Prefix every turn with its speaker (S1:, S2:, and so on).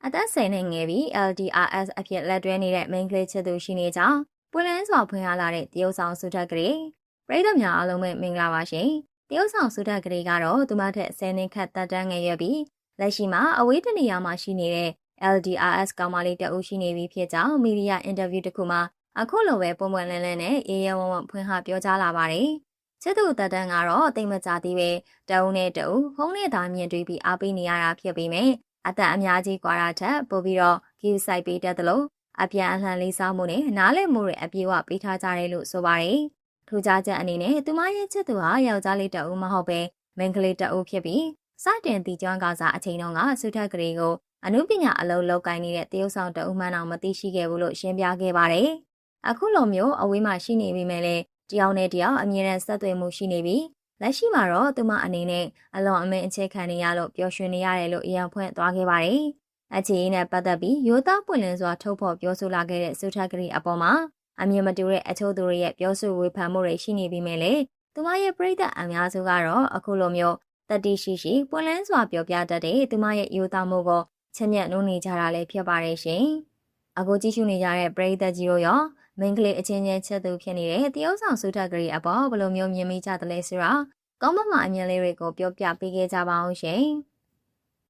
S1: အသက်10နှစ်ငယ်ပြီး LDRS အဖြစ်လက်တွဲနေတဲ့ main ကလေးချစ်သူရှိနေကြောင်းပွင့်လင်းစွာဖွင့်ရလာတဲ့တရုတ်ဆောင်စုထက်ကလေးပရိသတ်များအားလုံးပဲမင်္ဂလာပါရှင်တရုတ်ဆောင်စုထက်ကလေးကတော့သူမထက်10နှစ်ခန့်တက်တန်းငယ်ရွယ်ပြီးလက်ရှိမှာအဝေးတနေရာမှာရှိနေတဲ့ LDRS ကောင်မလေးတအုပ်ရှိနေပြီဖြစ်ကြောင်းမီဒီယာအင်တာဗျူးတစ်ခုမှာအခုလိုပဲပုံပွင့်လင်းလင်းနဲ့အေးရဲဝံ့ဝံ့ဖွင့်ဟပြောကြားလာပါတယ်ချစ်သူတက်တန်းကတော့တိတ်မကြသေးပဲတအုပ်နဲ့တအုပ်ဖုံးနဲ့သာမြင်တွေ့ပြီးအားပေးနေရတာဖြစ်ပေမဲ့အသက်အများကြီးกว่าတာထက်ပိုပြီးတော့ဂီးဆိုင်ပေးတတ်တယ်လို့အပြန်အလှန်လေးစားမှုနဲ့နားလည်မှုတွေအပြေအဝပေးထားကြတယ်လို့ဆိုပါတယ်ထူးခြားချက်အနေနဲ့သူမရဲ့ချစ်သူဟာယောက်ျားလေးတအုပ်မဟုတ်ပဲမိန်းကလေးတအုပ်ဖြစ်ပြီးစတင်တည်ကျွမ်းကစားအချိန်တုန်းကစုထက်ကလေးကိုအမှုပညာအလုံးလောက်ကိုင်းနေတဲ့တရုတ်ဆောင်တအုပ်မှန်းအောင်မသိရှိခဲ့ဘူးလို့ရှင်းပြခဲ့ပါတယ်အခုလိုမျိုးအဝေးမှာရှိနေပြီမဲ့လေတယောက်နဲ့တယောက်အမြဲတမ်းဆက်သွယ်မှုရှိနေပြီးလက်ရှိမှာတော့သူမအနေနဲ့အလွန်အမင်းအခြေခံနေရလို့ပျော်ရွှင်နေရတယ်လို့အရန်ဖွင့်သွားခဲ့ပါတယ်။အခြေအနေနဲ့ပတ်သက်ပြီးရိုးသားပွင့်လင်းစွာထုတ်ဖော်ပြောဆိုလာခဲ့တဲ့စုထက်ကလေးအပေါ်မှာအမြင်မတူတဲ့အချို့သူတွေရဲ့ပြောဆိုဝေဖန်မှုတွေရှိနေပြီးမဲ့လေသူမရဲ့ပရိသတ်အများစုကတော့အခုလိုမျိုးတတိရှိရှိပွင့်လင်းစွာပြောပြတတ်တဲ့သူမရဲ့ရိုးသားမှုကိုချစ်မြတ်နိုးနေကြတာလည်းဖြစ်ပါတယ်ရှင်။အခုကြည့်ရှုနေကြတဲ့ပရိသတ်ကြီးတို့ရောမင်းကလေးအချင်းချင်းချက်သူဖြစ်နေတဲ့တရုတ်ဆောင်စုထက်ကလေးအပေါ်ဘယ်လိုမျိုးမြင်မိကြသလဲဆိုတာကောင်းမွန်အမြင်လေးတွေကိုပြောပြပေးခဲ့ကြပါအောင်ရှင်။